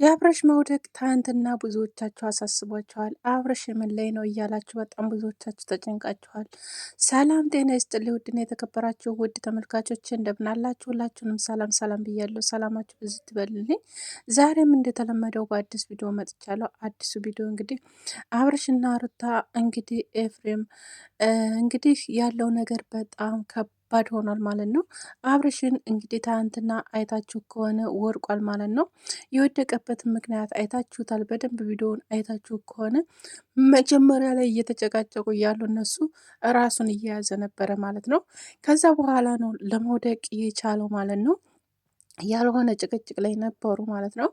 የአብርሽ መውደቅ ትናንትና ብዙዎቻችሁ አሳስቧችኋል። አብርሽ ምን ላይ ነው እያላችሁ በጣም ብዙዎቻችሁ ተጨንቃችኋል። ሰላም ጤና ይስጥልኝ ውድና የተከበራችሁ ውድ ተመልካቾች እንደምናላችሁ፣ ሁላችሁንም ሰላም ሰላም ብያለሁ። ሰላማችሁ ብዙ ትበልልኝ። ዛሬም እንደተለመደው በአዲስ ቪዲዮ መጥቻለሁ። አዲሱ ቪዲዮ እንግዲህ አብርሽና ሩታ እንግዲህ ኤፍሬም እንግዲህ ያለው ነገር በጣም ከባድ ሆኗል ማለት ነው። አብርሽን እንግዲህ ትናንትና አይታችሁ ከሆነ ወርቋል ማለት ነው። የወደቀበትን ምክንያት አይታችሁታል። በደንብ ቪዲዮውን አይታችሁ ከሆነ መጀመሪያ ላይ እየተጨቃጨቁ እያሉ እነሱ ራሱን እየያዘ ነበረ ማለት ነው። ከዛ በኋላ ነው ለመውደቅ የቻለው ማለት ነው። ያልሆነ ጭቅጭቅ ላይ ነበሩ ማለት ነው።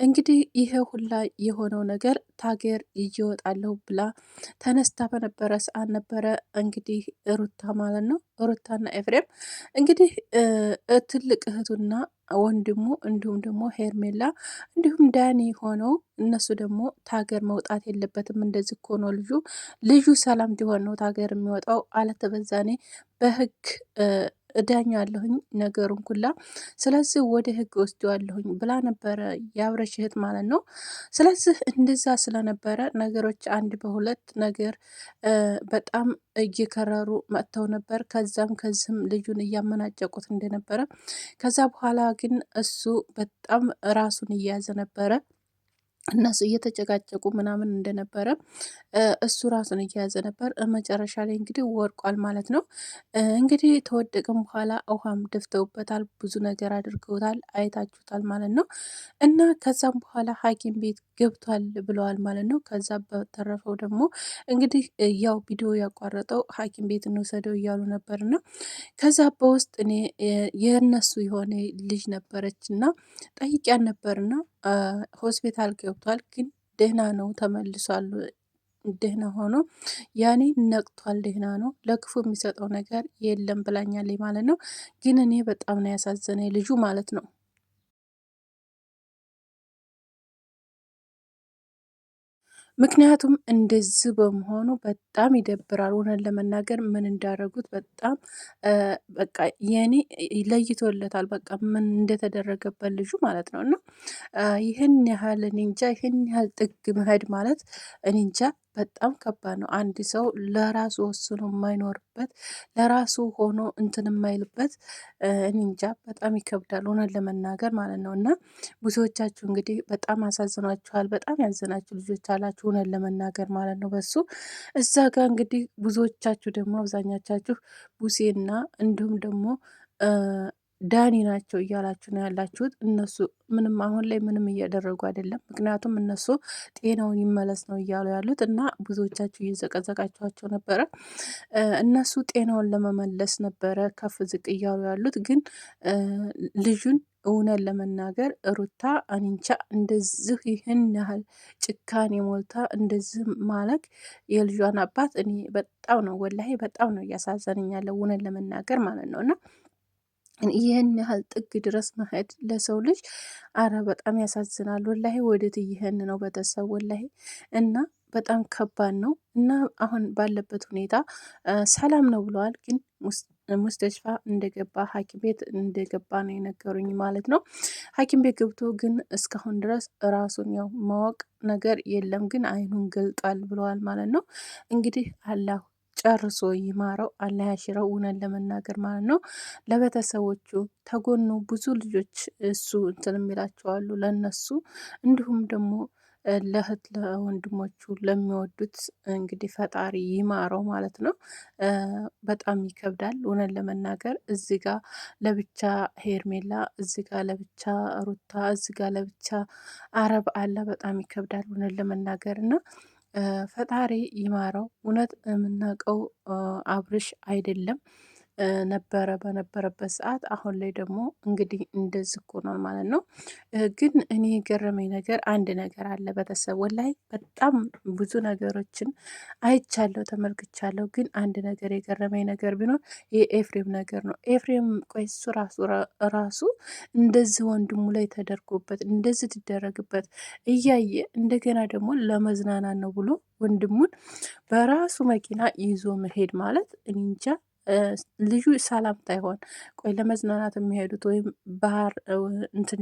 እንግዲህ ይሄ ሁላ የሆነው ነገር ታገር ይዤ እወጣለሁ ብላ ተነስታ በነበረ ሰዓት ነበረ እንግዲህ ሩታ ማለት ነው። ሩታና ኤፍሬም እንግዲህ ትልቅ እህቱና ወንድሙ እንዲሁም ደግሞ ሄርሜላ እንዲሁም ዳኒ ሆነው እነሱ ደግሞ ታገር መውጣት የለበትም እንደዚህ እኮ ነው ልጁ ሰላም እንዲሆን ነው ታገር የሚወጣው አለተበዛኔ በህግ እዳኛለሁኝ ነገሩን ኩላ ስለዚህ ወደ ህግ ወስደዋለሁኝ ብላ ነበረ የአብረሽ እህት ማለት ነው። ስለዚህ እንደዛ ስለነበረ ነገሮች አንድ በሁለት ነገር በጣም እየከረሩ መጥተው ነበር። ከዛም ከዚህም ልጁን እያመናጨቁት እንደነበረ ከዛ በኋላ ግን እሱ በጣም ራሱን እየያዘ ነበረ። እነሱ እየተጨቃጨቁ ምናምን እንደነበረ እሱ ራሱን እየያዘ ነበር። መጨረሻ ላይ እንግዲህ ወድቋል ማለት ነው። እንግዲህ ተወደቀም በኋላ ውሃም ደፍተውበታል፣ ብዙ ነገር አድርገውታል፣ አይታችሁታል ማለት ነው። እና ከዛም በኋላ ሐኪም ቤት ገብቷል ብለዋል ማለት ነው። ከዛ በተረፈው ደግሞ እንግዲህ ያው ቪዲዮ ያቋረጠው ሐኪም ቤት እንውሰደው እያሉ ነበርና ከዛ በውስጥ እኔ የእነሱ የሆነ ልጅ ነበረች እና ጠይቂያን ነበርና ሆስፒታል ገብቷል፣ ግን ደህና ነው ተመልሷል። ደህና ሆኖ ያኔ ነቅቷል፣ ደህና ነው፣ ለክፉ የሚሰጠው ነገር የለም ብላኛለች ማለት ነው። ግን እኔ በጣም ነው ያሳዘነኝ ልጁ ማለት ነው። ምክንያቱም እንደዚህ በመሆኑ በጣም ይደብራል። እውነት ለመናገር ምን እንዳደረጉት በጣም በቃ የኔ ለይቶለታል። በቃ ምን እንደተደረገበት ልጁ ማለት ነው። እና ይህን ያህል እኔ እንጃ፣ ይህን ያህል ጥግ መሄድ ማለት እኔ እንጃ በጣም ከባድ ነው። አንድ ሰው ለራሱ ወስኖ የማይኖርበት ለራሱ ሆኖ እንትን የማይልበት እኔ እንጃ በጣም ይከብዳል እውነት ለመናገር ማለት ነው። እና ብዙዎቻችሁ እንግዲህ በጣም አሳዝኗችኋል። በጣም ያዘናችሁ ልጆች አላችሁ እውነት ለመናገር ማለት ነው። በሱ እዛ ጋር እንግዲህ ብዙዎቻችሁ ደግሞ አብዛኛቻችሁ ቡሴና እንዲሁም ደግሞ ዳኒ ናቸው እያላችሁ ነው ያላችሁት። እነሱ ምንም አሁን ላይ ምንም እያደረጉ አይደለም። ምክንያቱም እነሱ ጤናውን ይመለስ ነው እያሉ ያሉት እና ብዙዎቻችሁ እየዘቀዘቃችኋቸው ነበረ። እነሱ ጤናውን ለመመለስ ነበረ ከፍ ዝቅ እያሉ ያሉት። ግን ልጁን እውነት ለመናገር ሩታ አንንቻ እንደዚህ ይህን ያህል ጭካኔ ሞልታ እንደዚህ ማለክ የልጇን አባት እኔ በጣም ነው ወላሂ በጣም ነው እያሳዘነኝ ያለው እውነት ለመናገር ማለት ነው። እና ይህን ያህል ጥግ ድረስ መሄድ ለሰው ልጅ አረ በጣም ያሳዝናል ወላሂ። ወዴት እየሄን ነው ቤተሰብ ወላሂ። እና በጣም ከባድ ነው። እና አሁን ባለበት ሁኔታ ሰላም ነው ብለዋል። ግን ሙስተሽፋ እንደገባ ሐኪም ቤት እንደገባ ነው የነገሩኝ ማለት ነው። ሐኪም ቤት ገብቶ ግን እስካሁን ድረስ ራሱን ያው ማወቅ ነገር የለም፣ ግን አይኑን ገልጧል ብለዋል ማለት ነው። እንግዲህ አላህ ጨርሶ ይማረው፣ አላህ ያሽረው እውነት ለመናገር ማለት ነው። ለቤተሰቦቹ ተጎኑ ብዙ ልጆች እሱ እንትን የሚላቸዋሉ ለነሱ እንዲሁም ደግሞ ለእህት ለወንድሞቹ ለሚወዱት እንግዲህ ፈጣሪ ይማረው ማለት ነው። በጣም ይከብዳል እውነት ለመናገር እዚህ ጋ ለብቻ ሄርሜላ፣ እዚህ ጋ ለብቻ ሩታ፣ እዚህ ጋ ለብቻ አረብ አለ። በጣም ይከብዳል እውነት ለመናገር እና ፈጣሪ ይማረው። እውነት የምናውቀው አብርሽ አይደለም ነበረ በነበረበት ሰዓት። አሁን ላይ ደግሞ እንግዲህ እንደዚህ ሆኗል ማለት ነው። ግን እኔ የገረመኝ ነገር አንድ ነገር አለ ቤተሰብ ወላሂ በጣም ብዙ ነገሮችን አይቻለሁ ተመልክቻለሁ። ግን አንድ ነገር የገረመኝ ነገር ቢኖር የኤፍሬም ነገር ነው። ኤፍሬም ቆይ እሱ ራሱ እንደዚህ ወንድሙ ላይ ተደርጎበት እንደዚህ ትደረግበት እያየ እንደገና ደግሞ ለመዝናናት ነው ብሎ ወንድሙን በራሱ መኪና ይዞ መሄድ ማለት እኔ እንጃ። ልጁ ሰላምታ ይሆን? ቆይ ለመዝናናት የሚሄዱት ወይም ባህር እንትን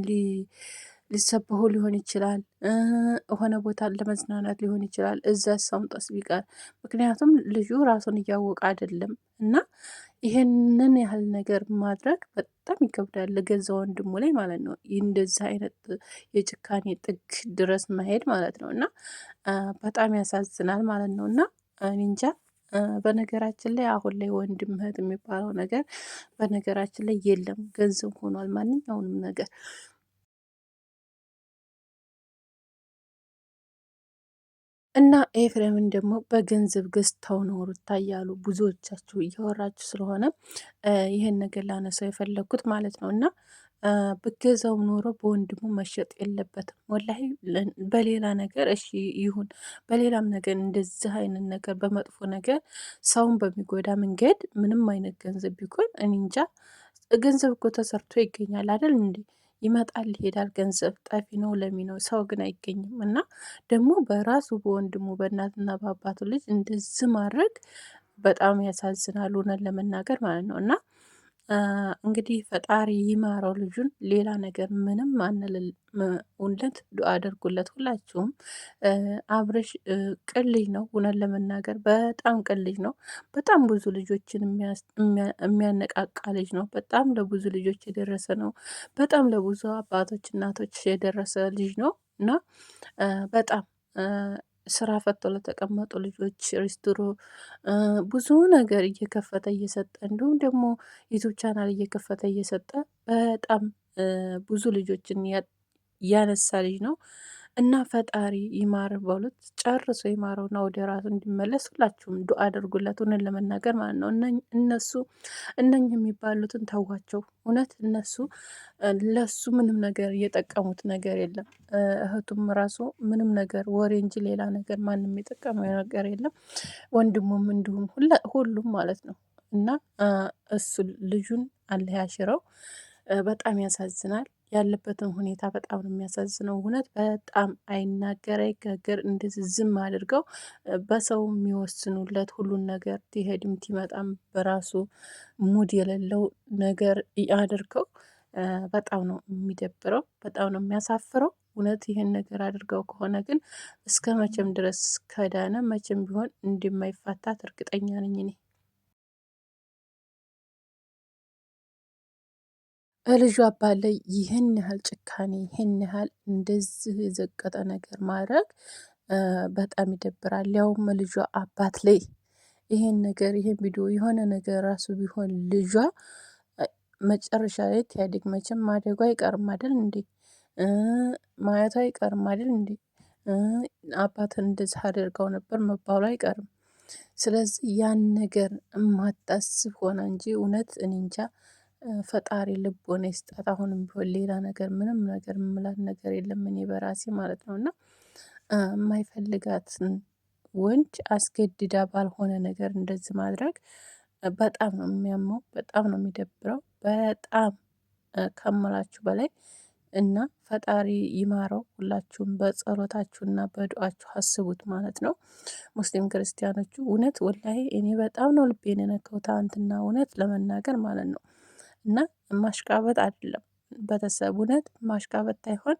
ሊሰበሁ ሊሆን ይችላል፣ ሆነ ቦታ ለመዝናናት ሊሆን ይችላል። እዛ ሰምጦስ ቢቀር ምክንያቱም ልጁ ራሱን እያወቀ አይደለም እና ይሄንን ያህል ነገር ማድረግ በጣም ይከብዳል፣ ለገዛ ወንድሙ ላይ ማለት ነው። እንደዚህ አይነት የጭካኔ ጥግ ድረስ መሄድ ማለት ነው እና በጣም ያሳዝናል ማለት ነው እና እኔ እንጃ። በነገራችን ላይ አሁን ላይ ወንድም እህት የሚባለው ነገር በነገራችን ላይ የለም፣ ገንዘብ ሆኗል ማንኛውንም ነገር። እና ኤፍሬምን ደግሞ በገንዘብ ገዝተው ነው ሩታ እያሉ ብዙዎቻችሁ እያወራችሁ ስለሆነ ይህን ነገር ላነሳው የፈለግኩት ማለት ነው። እና ብገዛውም ኖሮ በወንድሙ መሸጥ የለበትም ወላሂ። በሌላ ነገር እሺ ይሁን፣ በሌላም ነገር እንደዚህ አይነት ነገር በመጥፎ ነገር ሰውን በሚጎዳ መንገድ ምንም አይነት ገንዘብ ቢሆን እኔ እንጃ። ገንዘብ እኮ ተሰርቶ ይገኛል አይደል እንዴ? ይመጣል ይሄዳል። ገንዘብ ጠፊ ነው ለሚ ነው፣ ሰው ግን አይገኝም። እና ደግሞ በራሱ በወንድሙ በእናትና በአባቱ ልጅ እንደዚህ ማድረግ በጣም ያሳዝናል፣ እውነት ለመናገር ማለት ነው። እና እንግዲህ ፈጣሪ ይማረው ልጁን። ሌላ ነገር ምንም አንልል። እውነት ዱአ አድርጉለት ሁላችሁም። አብርሽ ቅን ልጅ ነው፣ እውነት ለመናገር በጣም ቅን ልጅ ነው። በጣም ብዙ ልጆችን የሚያነቃቃ ልጅ ነው። በጣም ለብዙ ልጆች የደረሰ ነው። በጣም ለብዙ አባቶች እናቶች የደረሰ ልጅ ነው እና በጣም ስራ ፈቶ ለተቀመጡ ልጆች ሪስትሮ ብዙ ነገር እየከፈተ እየሰጠ እንዲሁም ደግሞ ዩቱብ ቻናል እየከፈተ እየሰጠ በጣም ብዙ ልጆችን ያነሳ ልጅ ነው እና ፈጣሪ ይማር በሉት፣ ጨርሶ ይማረውና ወደ ራሱ እንዲመለስ ሁላችሁም ዱአ አድርጉለት። እውነት ለመናገር ማለት ነው። እነሱ እነኝህ የሚባሉትን ተዋቸው። እውነት እነሱ ለሱ ምንም ነገር እየጠቀሙት ነገር የለም። እህቱም ራሱ ምንም ነገር ወሬ እንጂ ሌላ ነገር ማንም የጠቀመው ነገር የለም። ወንድሙም እንዲሁም ሁሉም ማለት ነው እና እሱ ልጁን አላህ ያሽረው። በጣም ያሳዝናል። ያለበትን ሁኔታ በጣም ነው የሚያሳዝነው። እውነት በጣም አይናገር አይጋገር እንደዚህ ዝም አድርገው በሰው የሚወስኑለት ሁሉን ነገር ትሄድም ትመጣም በራሱ ሙድ የሌለው ነገር አድርገው በጣም ነው የሚደብረው። በጣም ነው የሚያሳፍረው። እውነት ይህን ነገር አድርገው ከሆነ ግን እስከ መቼም ድረስ ከዳነ መቼም ቢሆን እንደማይፋታት እርግጠኛ ነኝ እኔ። ልጁ አባት ላይ ይህን ያህል ጭካኔ፣ ይህን ያህል እንደዚህ የዘቀጠ ነገር ማድረግ በጣም ይደብራል። ያውም ልጇ አባት ላይ ይሄን ነገር ይሄን ቪዲዮ የሆነ ነገር ራሱ ቢሆን ልጇ መጨረሻ ላይ ትያድግ። መቼም ማደጉ አይቀርም አይደል እንዴ? ማየቱ አይቀርም አይደል እንዴ? አባትን እንደዚህ አድርገው ነበር መባሉ አይቀርም። ስለዚህ ያን ነገር የማታስብ ሆነ እንጂ እውነት እኔ እንጃ። ፈጣሪ ልቦና ይስጣት። አሁንም ቢሆን ሌላ ነገር ምንም ነገር የምላት ነገር የለም እኔ በራሴ ማለት ነው። እና የማይፈልጋትን ወንድ አስገድዳ ባልሆነ ነገር እንደዚህ ማድረግ በጣም ነው የሚያመው፣ በጣም ነው የሚደብረው፣ በጣም ከምላችሁ በላይ እና ፈጣሪ ይማረው። ሁላችሁም በጸሎታችሁና በዱአችሁ አስቡት ማለት ነው። ሙስሊም ክርስቲያኖቹ እውነት ወላሂ እኔ በጣም ነው ልቤን የነካው ትናንትና እውነት ለመናገር ማለት ነው። እና ማሽቃበጥ አይደለም ቤተሰብ፣ እውነት ማሽቃበጥ ሳይሆን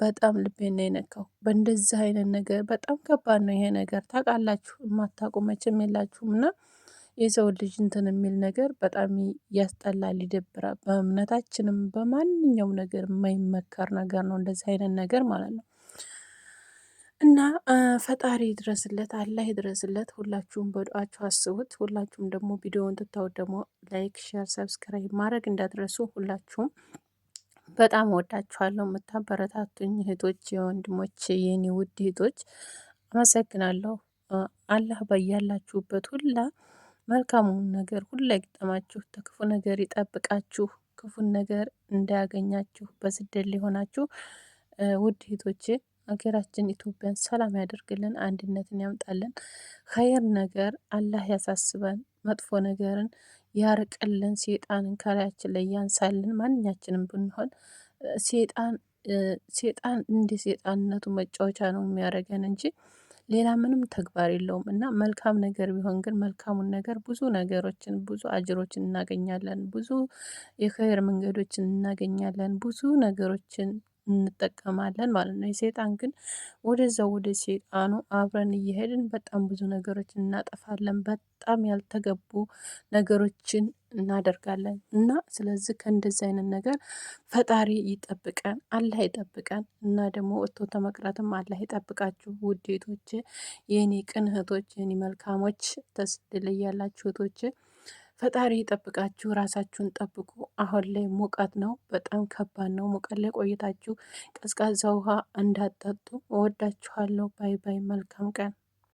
በጣም ልቤን ነው የነካው። በእንደዚህ አይነት ነገር በጣም ከባድ ነው ይሄ ነገር ታውቃላችሁ። የማታውቁ መቼም የላችሁም እና የሰው ልጅ እንትን የሚል ነገር በጣም ያስጠላል፣ ይደብራል። በእምነታችንም በማንኛውም ነገር የማይመከር ነገር ነው እንደዚህ አይነት ነገር ማለት ነው። እና ፈጣሪ ይድረስለት፣ አላህ ይድረስለት። ሁላችሁም በዱአችሁ አስቡት። ሁላችሁም ደግሞ ቪዲዮውን ትታወት ደግሞ ላይክ፣ ሼር፣ ሰብስክራይብ ማድረግ እንዳትረሱ። ሁላችሁም በጣም ወዳችኋለሁ። የምታበረታቱኝ እህቶች፣ የወንድሞች የኔ ውድ እህቶች አመሰግናለሁ። አላህ በያላችሁበት ሁላ መልካሙን ነገር ሁላ ይግጠማችሁ፣ ከክፉ ነገር ይጠብቃችሁ፣ ክፉን ነገር እንዳያገኛችሁ። በስደት ሊሆናችሁ ውድ እህቶቼ ሀገራችን ኢትዮጵያን ሰላም ያደርግልን፣ አንድነትን ያምጣልን፣ ኸይር ነገር አላህ ያሳስበን፣ መጥፎ ነገርን ያርቅልን፣ ሴጣንን ከላያችን ላይ ያንሳልን። ማንኛችንም ብንሆን ሴጣን እንደ ሴጣንነቱ መጫወቻ ነው የሚያደርገን እንጂ ሌላ ምንም ተግባር የለውም። እና መልካም ነገር ቢሆን ግን መልካሙን ነገር ብዙ ነገሮችን ብዙ አጅሮችን እናገኛለን፣ ብዙ የኸይር መንገዶችን እናገኛለን፣ ብዙ ነገሮችን እንጠቀማለን ማለት ነው። የሰይጣን ግን ወደዛው ወደ ሰይጣኑ አብረን እየሄድን በጣም ብዙ ነገሮችን እናጠፋለን። በጣም ያልተገቡ ነገሮችን እናደርጋለን እና ስለዚህ ከእንደዚህ አይነት ነገር ፈጣሪ ይጠብቀን፣ አላህ ይጠብቀን እና ደግሞ ወጥቶ ተመቅረትም አላህ ይጠብቃችሁ ውዴቶች፣ የኔ ቅን እህቶች፣ የኔ መልካሞች ተስደል ያላችሁ እህቶች ፈጣሪ ይጠብቃችሁ። ራሳችሁን ጠብቁ። አሁን ላይ ሙቀት ነው፣ በጣም ከባድ ነው። ሙቀት ላይ ቆይታችሁ ቀዝቃዛ ውሃ እንዳጠጡ። እወዳችኋለሁ። ባይ ባይ። መልካም ቀን